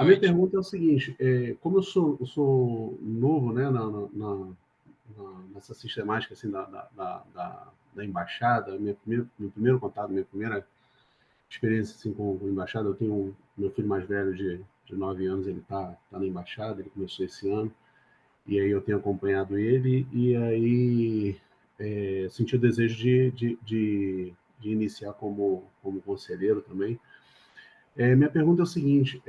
A minha noite. pergunta é o seguinte: como eu sou novo, né, nessa sistemática assim, da embaixada, meu primeiro contato, minha primeira experiência assim, com embaixada, eu tenho meu filho mais velho de 9 anos, ele tá na embaixada, ele começou esse ano, e aí eu tenho acompanhado ele, e aí senti o desejo de iniciar como conselheiro também. Minha pergunta é o seguinte: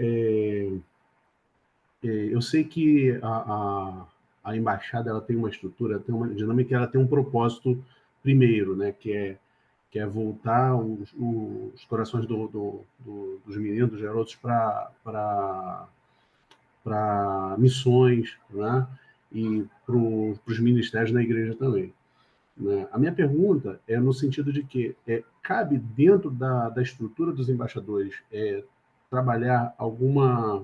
eu sei que a embaixada ela tem uma estrutura, tem uma dinâmica, ela tem um propósito primeiro, né, que é voltar os corações dos meninos, dos garotos para missões, né, e para os ministérios na igreja também. Né? A minha pergunta é no sentido de que cabe dentro da estrutura dos embaixadores trabalhar algum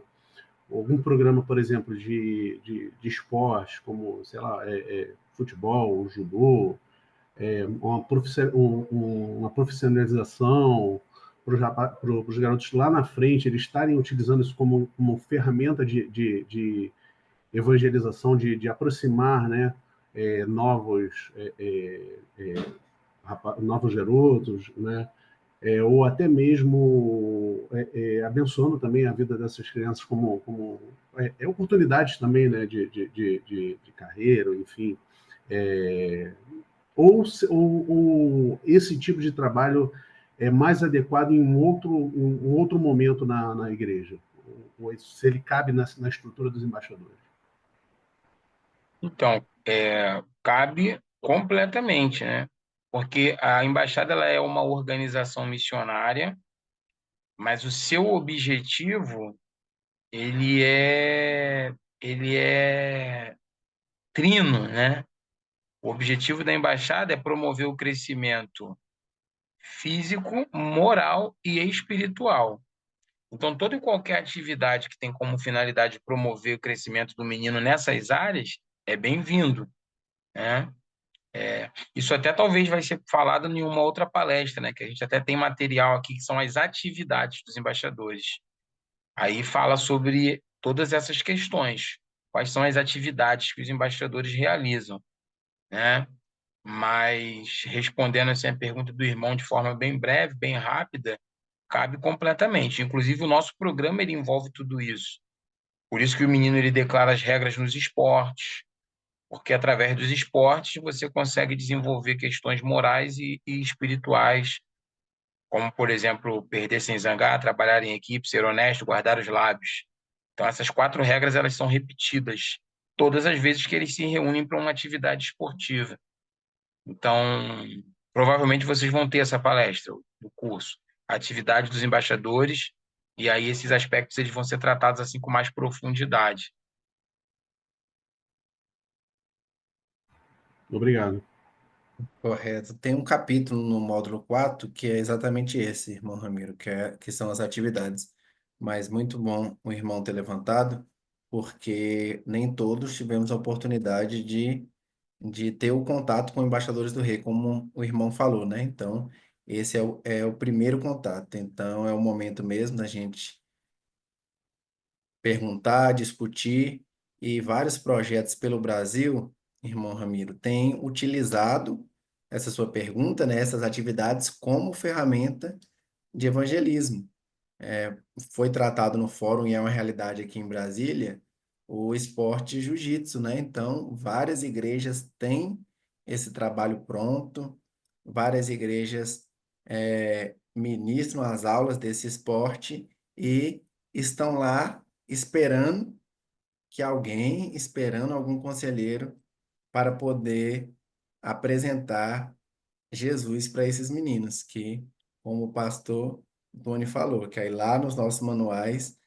programa, por exemplo, de esporte, como, sei lá, futebol, judô, uma profissionalização para os garotos lá na frente, eles estarem utilizando isso como ferramenta de evangelização, de aproximar, né, novos garotos, né, ou até mesmo abençoando também a vida dessas crianças como oportunidades também, né, de carreira, enfim. É, ou esse tipo de trabalho é mais adequado em um outro momento na igreja? Ou se ele cabe na estrutura dos embaixadores? Então, cabe completamente, né? Porque a embaixada ela é uma organização missionária, mas o seu objetivo ele é ele é trino, né? O objetivo da embaixada é promover o crescimento físico, moral e espiritual. Então, toda e qualquer atividade que tem como finalidade promover o crescimento do menino nessas áreas é bem-vindo, né? Isso até talvez vai ser falado em uma outra palestra, né? Que a gente até tem material aqui que são as atividades dos embaixadores. Aí fala sobre todas essas questões. Quais são as atividades que os embaixadores realizam, né? Mas respondendo assim a pergunta do irmão de forma bem breve, bem rápida, cabe completamente. Inclusive o nosso programa ele envolve tudo isso. Por isso que o menino ele declara as regras nos esportes, porque através dos esportes você consegue desenvolver questões morais e espirituais, como, por exemplo, perder sem zangar, trabalhar em equipe, ser honesto, guardar os lábios. Então, essas 4 regras elas são repetidas todas as vezes que eles se reúnem para uma atividade esportiva. Então, provavelmente vocês vão ter essa palestra do curso, a atividade dos embaixadores, e aí esses aspectos eles vão ser tratados assim com mais profundidade. Obrigado. Correto. Tem um capítulo no módulo 4 que é exatamente esse, irmão Ramiro, que são as atividades. Mas muito bom o irmão ter levantado, porque nem todos tivemos a oportunidade de ter o contato com embaixadores do rei, como o irmão falou, né? Então, esse é o primeiro contato. Então, é o momento mesmo da gente perguntar, discutir, e vários projetos pelo Brasil, irmão Ramiro, têm utilizado essa sua pergunta, né, essas atividades como ferramenta de evangelismo. Foi tratado no fórum e é uma realidade aqui em Brasília, o esporte jiu-jitsu, né? Então, várias igrejas têm esse trabalho pronto, várias igrejas ministram as aulas desse esporte e estão lá esperando algum conselheiro para poder apresentar Jesus para esses meninos, que, como o pastor Tony falou, que aí lá nos nossos manuais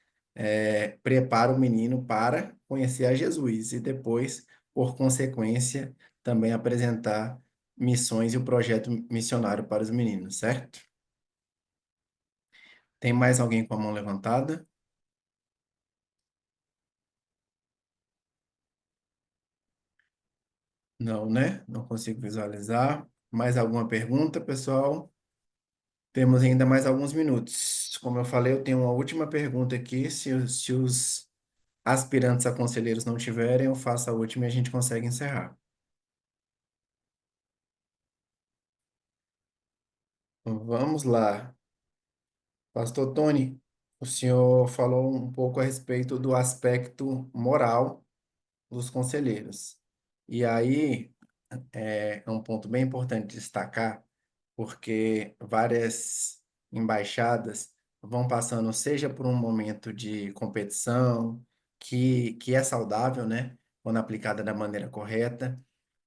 prepara o menino para conhecer a Jesus e depois, por consequência, também apresentar missões e o projeto missionário para os meninos, certo? Tem mais alguém com a mão levantada? Não, né? Não consigo visualizar. Mais alguma pergunta, pessoal? Temos ainda mais alguns minutos. Como eu falei, eu tenho uma última pergunta aqui. Se os aspirantes a conselheiros não tiverem, eu faço a última e a gente consegue encerrar. Vamos lá. Pastor Tony, o senhor falou um pouco a respeito do aspecto moral dos conselheiros. E aí é um ponto bem importante destacar, porque várias embaixadas vão passando, seja por um momento de competição, que é saudável, né? Quando aplicada da maneira correta,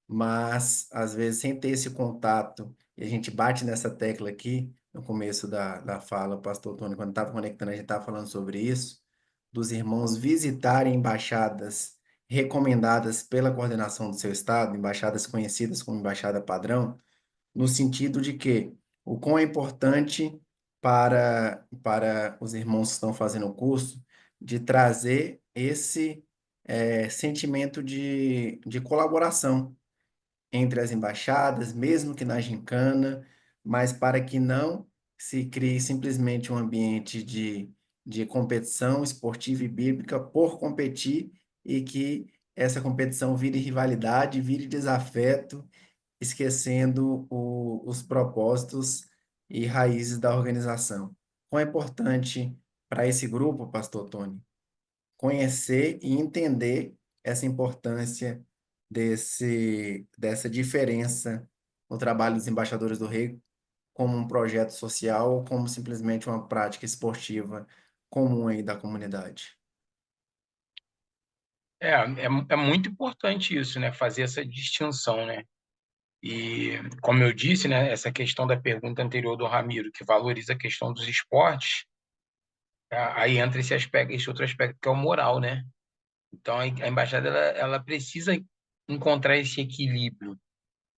mas às vezes sem ter esse contato, e a gente bate nessa tecla aqui no começo da fala, o pastor Tony, quando estava conectando, a gente estava falando sobre isso, dos irmãos visitarem embaixadas recomendadas pela coordenação do seu estado, embaixadas conhecidas como embaixada padrão, no sentido de que o quão é importante para os irmãos que estão fazendo o curso de trazer esse sentimento de colaboração entre as embaixadas, mesmo que na gincana, mas para que não se crie simplesmente um ambiente de competição esportiva e bíblica por competir e que essa competição vire rivalidade, vire desafeto, esquecendo os propósitos e raízes da organização. Quão é importante para esse grupo, Pastor Tony, conhecer e entender essa importância dessa diferença no trabalho dos embaixadores do rei como um projeto social ou como simplesmente uma prática esportiva comum aí da comunidade. É muito importante isso, né? Fazer essa distinção, né? E, como eu disse, né? Essa questão da pergunta anterior do Ramiro, que valoriza a questão dos esportes, aí entra esse aspecto, esse outro aspecto que é o moral, né? Então, a embaixada ela precisa encontrar esse equilíbrio.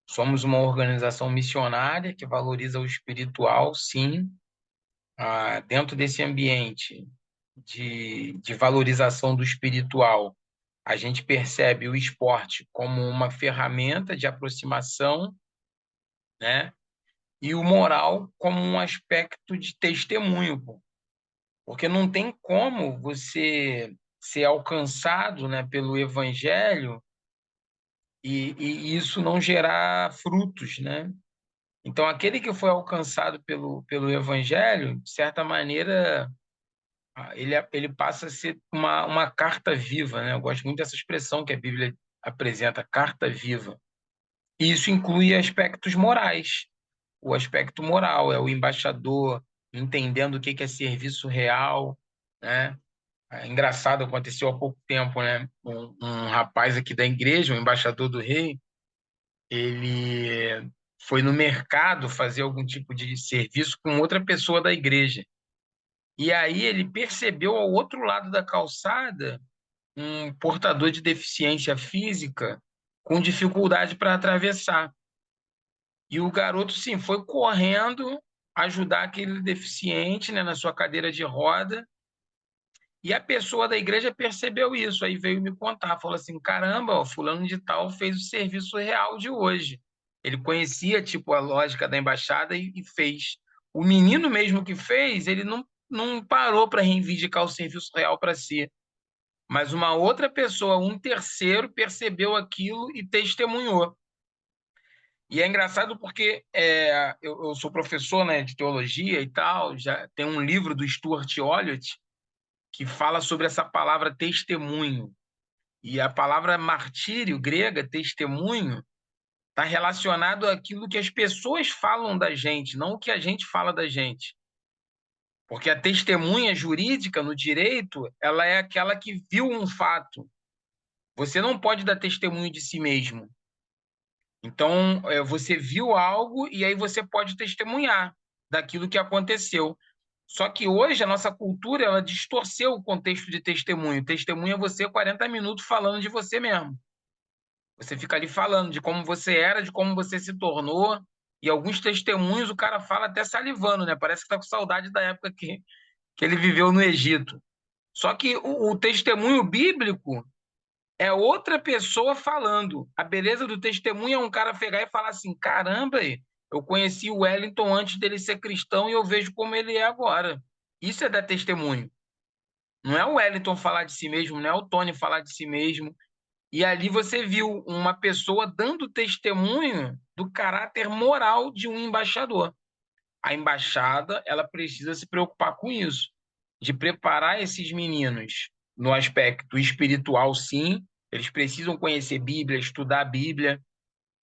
Somos uma organização missionária que valoriza o espiritual, sim, dentro desse ambiente de valorização do espiritual. A gente percebe o esporte como uma ferramenta de aproximação, né? E o moral como um aspecto de testemunho, pô. Porque não tem como você ser alcançado, né, pelo evangelho e isso não gerar frutos, né? Então, aquele que foi alcançado pelo evangelho, de certa maneira, ele passa a ser uma carta viva, né? Eu gosto muito dessa expressão que a Bíblia apresenta, carta viva. E isso inclui aspectos morais. O aspecto moral é o embaixador entendendo o que é serviço real, né? É engraçado, aconteceu há pouco tempo, né? Um rapaz aqui da igreja, um embaixador do rei, ele foi no mercado fazer algum tipo de serviço com outra pessoa da igreja. E aí ele percebeu ao outro lado da calçada um portador de deficiência física com dificuldade para atravessar. E o garoto, sim, foi correndo ajudar aquele deficiente, né, na sua cadeira de roda. E a pessoa da igreja percebeu isso, aí veio me contar, falou assim, caramba, ó, fulano de tal fez o serviço real de hoje. Ele conhecia, tipo, a lógica da embaixada e fez. O menino mesmo que fez, ele não parou para reivindicar o serviço real para si. Mas uma outra pessoa, um terceiro, percebeu aquilo e testemunhou. E é engraçado porque eu sou professor, né, de teologia e tal, já tem um livro do Stuart Olliott que fala sobre essa palavra testemunho. E a palavra martírio, grega, testemunho, está relacionado àquilo que as pessoas falam da gente, não o que a gente fala da gente. Porque a testemunha jurídica no direito, ela é aquela que viu um fato. Você não pode dar testemunho de si mesmo. Então, você viu algo e aí você pode testemunhar daquilo que aconteceu. Só que hoje a nossa cultura ela distorceu o contexto de testemunho. Testemunho é você 40 minutos falando de você mesmo. Você fica ali falando de como você era, de como você se tornou. E alguns testemunhos o cara fala até salivando, né? Parece que está com saudade da época que ele viveu no Egito. Só que o testemunho bíblico é outra pessoa falando. A beleza do testemunho é um cara pegar e falar assim: caramba, Eu conheci o Wellington antes dele ser cristão e eu vejo como ele é agora. Isso é dar testemunho. Não é o Wellington falar de si mesmo, não é o Tony falar de si mesmo. E ali você viu uma pessoa dando testemunho do caráter moral de um embaixador. A embaixada, ela precisa se preocupar com isso, de preparar esses meninos no aspecto espiritual, sim. Eles precisam conhecer Bíblia, estudar a Bíblia,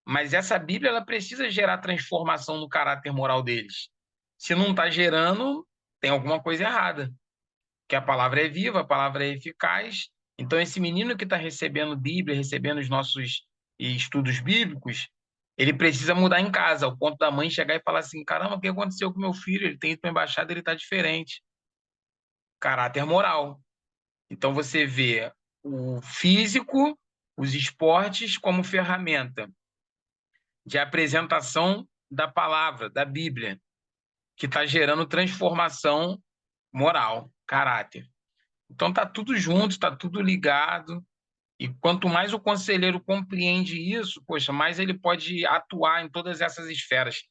mas essa Bíblia ela precisa gerar transformação no caráter moral deles. Se não está gerando, tem alguma coisa errada. Que a palavra é viva, a palavra é eficaz. Então, esse menino que está recebendo Bíblia, recebendo os nossos estudos bíblicos, ele precisa mudar em casa, ao ponto da mãe chegar e falar assim: caramba, o que aconteceu com meu filho? Ele tem ido para a embaixada, ele está diferente. Caráter moral. Então, você vê o físico, os esportes como ferramenta de apresentação da palavra, da Bíblia, que está gerando transformação moral, caráter. Então tá tudo junto, tá tudo ligado. E quanto mais o conselheiro compreende isso, poxa, mais ele pode atuar em todas essas esferas.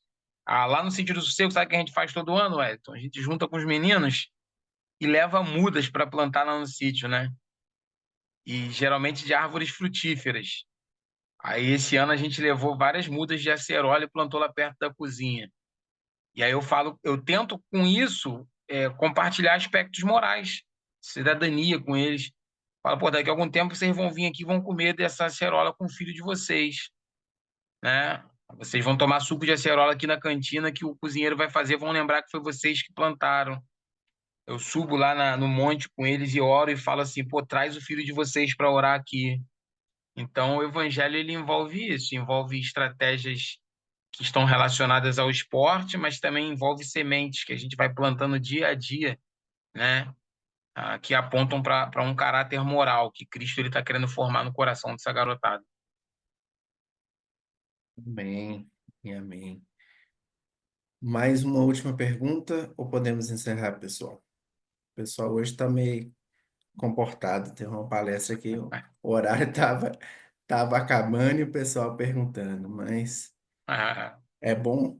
Ah, lá no Sítio do Sossego, sabe o que a gente faz todo ano, Wellington? A gente junta com os meninos e leva mudas para plantar lá no sítio, né? E geralmente de árvores frutíferas. Aí esse ano a gente levou várias mudas de acerola e plantou lá perto da cozinha. E aí eu falo, eu tento com isso compartilhar aspectos morais, cidadania com eles. Fala, pô, daqui a algum tempo vocês vão vir aqui e vão comer dessa acerola com o filho de vocês, né? Vocês vão tomar suco de acerola aqui na cantina que o cozinheiro vai fazer, vão lembrar que foi vocês que plantaram. Eu subo lá no monte com eles e oro e falo assim, pô, traz o filho de vocês para orar aqui. Então, o evangelho ele envolve isso, envolve estratégias que estão relacionadas ao esporte, mas também envolve sementes que a gente vai plantando dia a dia, né? Que apontam para um caráter moral que Cristo ele está querendo formar no coração dessa garotada. Amém e amém. Mais uma última pergunta ou podemos encerrar, pessoal? O pessoal hoje está meio comportado. Teve uma palestra que o horário tava acabando e o pessoal perguntando, mas é bom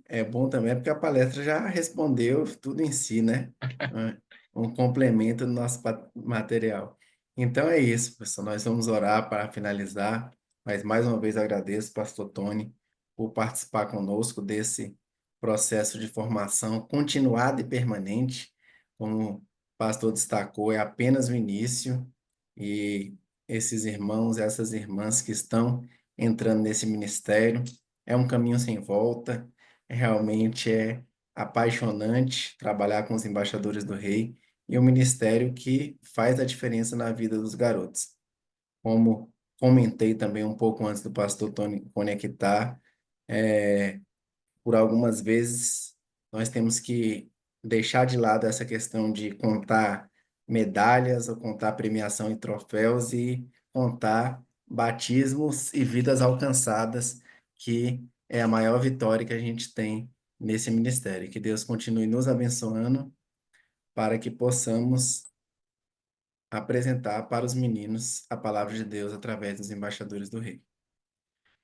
também porque a palestra já respondeu tudo em si, né? É um complemento do nosso material. Então é isso, pessoal. Nós vamos orar para finalizar, mas mais uma vez agradeço, Pastor Tony, por participar conosco desse processo de formação continuada e permanente. Como o pastor destacou, é apenas o início e esses irmãos, essas irmãs que estão entrando nesse ministério, é um caminho sem volta, realmente é apaixonante trabalhar com os embaixadores do rei e um ministério que faz a diferença na vida dos garotos. Como comentei também um pouco antes do pastor Tony conectar, por algumas vezes nós temos que deixar de lado essa questão de contar medalhas ou contar premiação e troféus e contar batismos e vidas alcançadas, que é a maior vitória que a gente tem nesse ministério. Que Deus continue nos abençoando para que possamos apresentar para os meninos a palavra de Deus através dos embaixadores do Rei.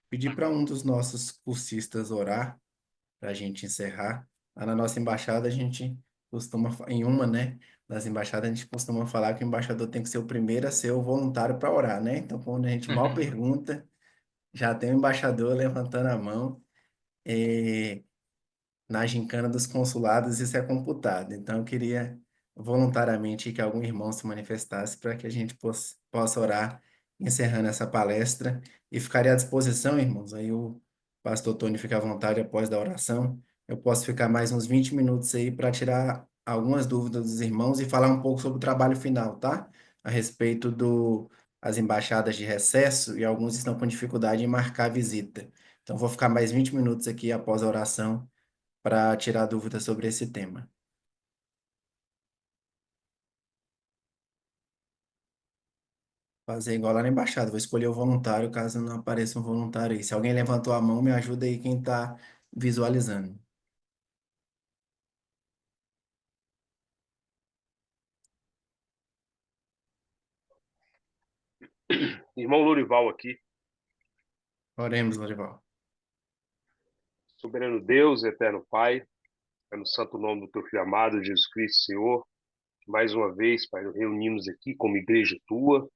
Pedir para um dos nossos cursistas orar para a gente encerrar. Lá na nossa embaixada, a gente costuma, em uma, né, das embaixadas, a gente costuma falar que o embaixador tem que ser o primeiro a ser o voluntário para orar, né? Então, quando a gente mal pergunta, já tem o embaixador levantando a mão. E na gincana dos consulados, isso é computado. Então, eu queria voluntariamente que algum irmão se manifestasse para que a gente possa orar, encerrando essa palestra. E ficaria à disposição, irmãos. Aí o pastor Tony fica à vontade após da oração. Eu posso ficar mais uns 20 minutos aí para tirar algumas dúvidas dos irmãos e falar um pouco sobre o trabalho final, tá? A respeito as embaixadas de recesso e alguns estão com dificuldade em marcar a visita. Então, vou ficar mais 20 minutos aqui após a oração para tirar dúvidas sobre esse tema. Fazer igual lá na embaixada, vou escolher o voluntário caso não apareça um voluntário aí. Se alguém levantou a mão, me ajuda aí quem está visualizando. Irmão Lorival aqui. Oremos, Lorival. Soberano Deus, eterno Pai, é no santo nome do teu Filho amado, Jesus Cristo, Senhor, mais uma vez, Pai, nos reunimos aqui como igreja tua,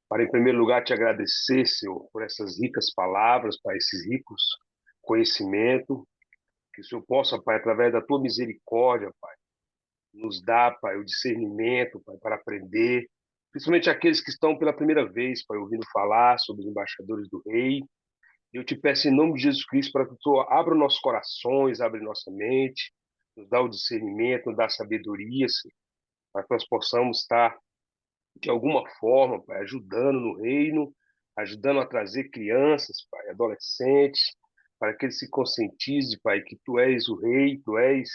para, em primeiro lugar, te agradecer, Senhor, por essas ricas palavras, Pai, esses ricos conhecimentos, que o Senhor possa, Pai, através da tua misericórdia, Pai, nos dar, Pai, o discernimento, Pai, para aprender, principalmente aqueles que estão pela primeira vez, Pai, ouvindo falar sobre os embaixadores do Rei. Eu te peço em nome de Jesus Cristo para que tu abra nossos corações, abra nossa mente, nos dá o discernimento, nos dá a sabedoria, Senhor, para que nós possamos estar, de alguma forma, Pai, ajudando no reino, ajudando a trazer crianças, Pai, adolescentes, para que eles se conscientizem, Pai, que tu és o Rei, tu és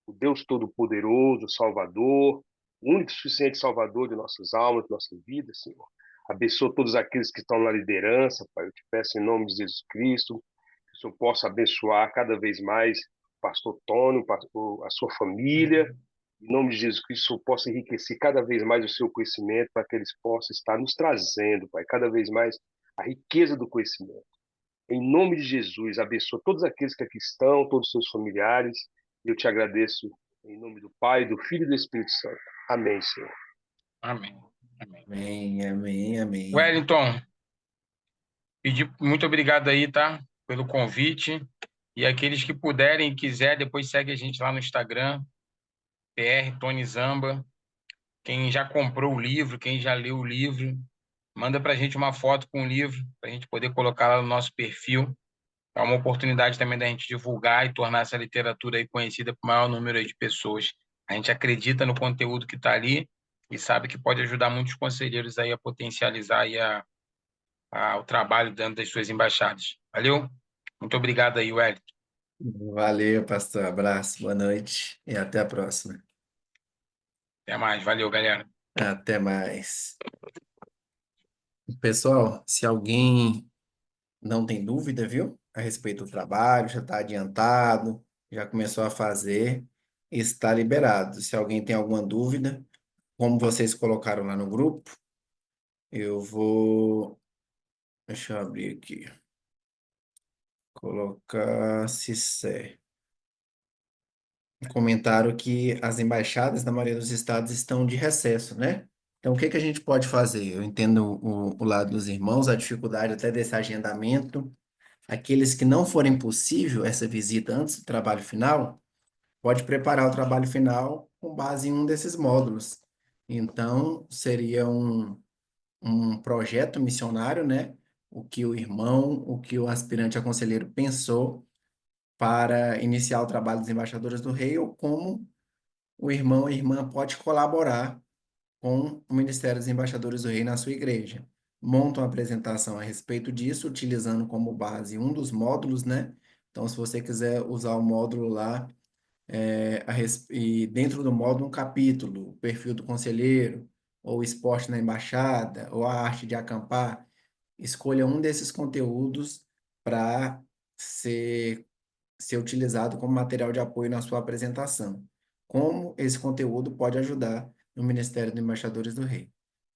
o Deus Todo-Poderoso, o Salvador, o único e suficiente Salvador de nossas almas, de nossa vida, Senhor. Abençoa todos aqueles que estão na liderança, Pai. Eu te peço em nome de Jesus Cristo, que o Senhor possa abençoar cada vez mais o pastor Tônio, a sua família. Em nome de Jesus Cristo, que o Senhor possa enriquecer cada vez mais o seu conhecimento, para que eles possam estar nos trazendo, Pai, cada vez mais a riqueza do conhecimento. Em nome de Jesus, abençoa todos aqueles que aqui estão, todos os seus familiares. Eu te agradeço em nome do Pai, do Filho e do Espírito Santo. Amém, Senhor. Amém. Amém. Amém, amém, amém. Wellington, muito obrigado aí, tá? Pelo convite. E aqueles que puderem e quiser, depois segue a gente lá no Instagram, PR Tony Zamba. Quem já comprou o livro, quem já leu o livro, manda para a gente uma foto com o livro, para a gente poder colocar lá no nosso perfil. É uma oportunidade também da gente divulgar e tornar essa literatura aí conhecida por maior número aí de pessoas. A gente acredita no conteúdo que está ali e sabe que pode ajudar muitos conselheiros aí a potencializar aí o trabalho dentro das suas embaixadas. Valeu? Muito obrigado aí, Wellington. Valeu, pastor. Abraço, boa noite e até a próxima. Até mais. Valeu, galera. Até mais. Pessoal, se alguém não tem dúvida, viu, a respeito do trabalho, já está adiantado, já começou a fazer, está liberado. Se alguém tem alguma dúvida, como vocês colocaram lá no grupo, eu vou. Deixa eu abrir aqui. Colocar Cissé. Comentaram que as embaixadas na maioria dos estados estão de recesso, né? Então, o que que a gente pode fazer? Eu entendo o lado dos irmãos, a dificuldade até desse agendamento. Aqueles que não forem possível essa visita antes do trabalho final, pode preparar o trabalho final com base em um desses módulos. Então, seria um projeto missionário, né? O que o irmão, o que o aspirante a conselheiro pensou para iniciar o trabalho dos embaixadores do rei, ou como o irmão ou a irmã pode colaborar com o Ministério dos Embaixadores do Rei na sua igreja. Monta uma apresentação a respeito disso, utilizando como base um dos módulos, né? Então, se você quiser usar o módulo lá, e dentro do módulo um capítulo, o perfil do conselheiro, ou o esporte na embaixada, ou a arte de acampar, escolha um desses conteúdos para ser ser utilizado como material de apoio na sua apresentação. Como esse conteúdo pode ajudar no Ministério dos Embaixadores do Rei.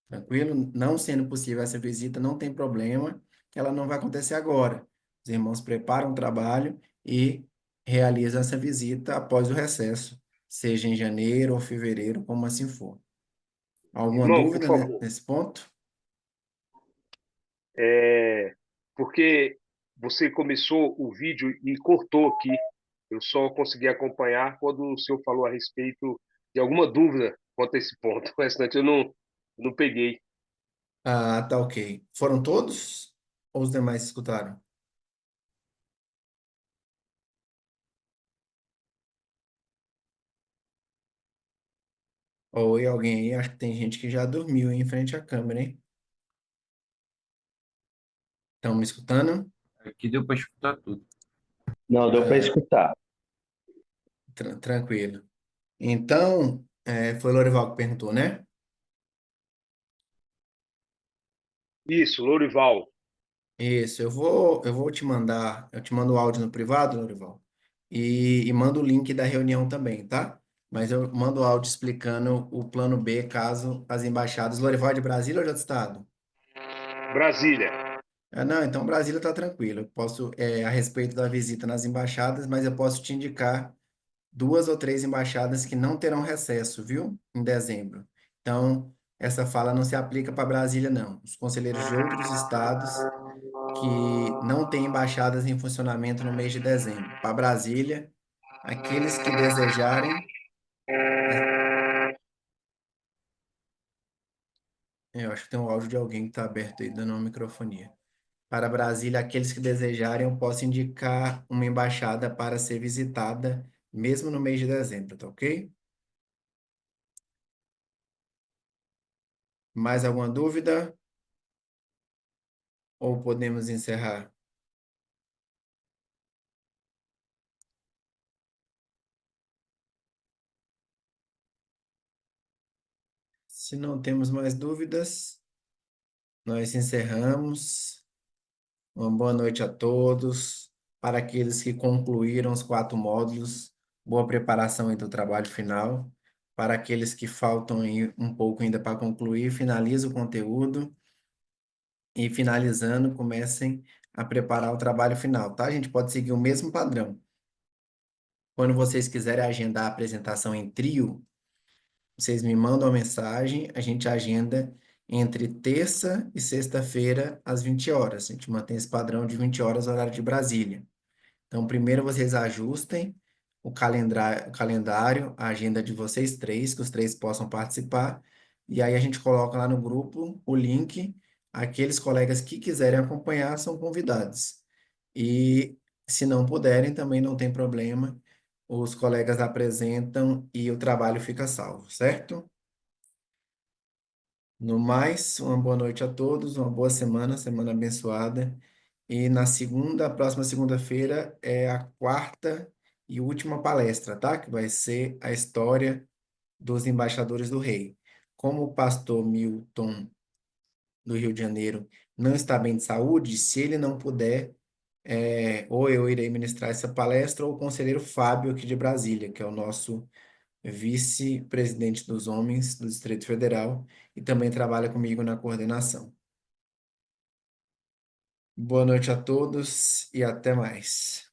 Tranquilo? Não sendo possível essa visita, não tem problema, que ela não vai acontecer agora. Os irmãos preparam o trabalho e realizam essa visita após o recesso, seja em janeiro ou fevereiro, como assim for. Alguma Irmão, por dúvida, né, favor, nesse ponto? porque você começou o vídeo e cortou aqui. Eu só consegui acompanhar quando o senhor falou a respeito de alguma dúvida quanto a esse ponto. O restante eu não peguei. Ah, tá ok. Foram todos? Ou os demais escutaram? Oi, alguém aí? Acho que tem gente que já dormiu em frente à câmera, hein? Estão me escutando? Aqui deu para escutar tudo. Não, deu para Ah, escutar. tranquilo. Então, foi o Lorival que perguntou, né? Isso, Lourival. Isso, eu vou te mandar, eu te mando o áudio no privado, Lorival, e mando o link da reunião também, tá? Mas eu mando o áudio explicando o plano B caso as embaixadas. Lorival é de Brasília ou de outro estado? Brasília. Ah, não, então Brasília está tranquilo. Eu posso, a respeito da visita nas embaixadas, mas eu posso te indicar 2 ou 3 embaixadas que não terão recesso, viu? Em dezembro. Então, essa fala não se aplica para Brasília, não. Os conselheiros de outros estados que não têm embaixadas em funcionamento no mês de dezembro. Para Brasília, aqueles que desejarem. é, Eu acho que tem um áudio de alguém que está aberto aí, dando uma microfonia. Para Brasília, aqueles que desejarem, eu posso indicar uma embaixada para ser visitada, mesmo no mês de dezembro, tá ok? Mais alguma dúvida? Ou podemos encerrar? Se não temos mais dúvidas, nós encerramos. Uma boa noite a todos. Para aqueles que concluíram os 4 módulos, boa preparação aí do trabalho final. Para aqueles que faltam aí um pouco ainda para concluir, finalize o conteúdo e finalizando, comecem a preparar o trabalho final, tá? A gente pode seguir o mesmo padrão. Quando vocês quiserem agendar a apresentação em trio, vocês me mandam uma mensagem, a gente agenda entre terça e sexta-feira às 20 horas. A gente mantém esse padrão de 20 horas, horário de Brasília. Então, primeiro vocês ajustem o calendário, a agenda de vocês três, que os três possam participar. E aí a gente coloca lá no grupo o link. Aqueles colegas que quiserem acompanhar são convidados. E se não puderem, também não tem problema. Os colegas apresentam e o trabalho fica salvo, certo? No mais, uma boa noite a todos, uma boa semana, semana abençoada. E a próxima segunda-feira é a quarta e última palestra, tá? Que vai ser a história dos embaixadores do rei. Como o pastor Milton, do Rio de Janeiro, não está bem de saúde, se ele não puder, ou eu irei ministrar essa palestra, ou o conselheiro Fábio, aqui de Brasília, que é o nosso vice-presidente dos homens do Distrito Federal e também trabalha comigo na coordenação. Boa noite a todos e até mais.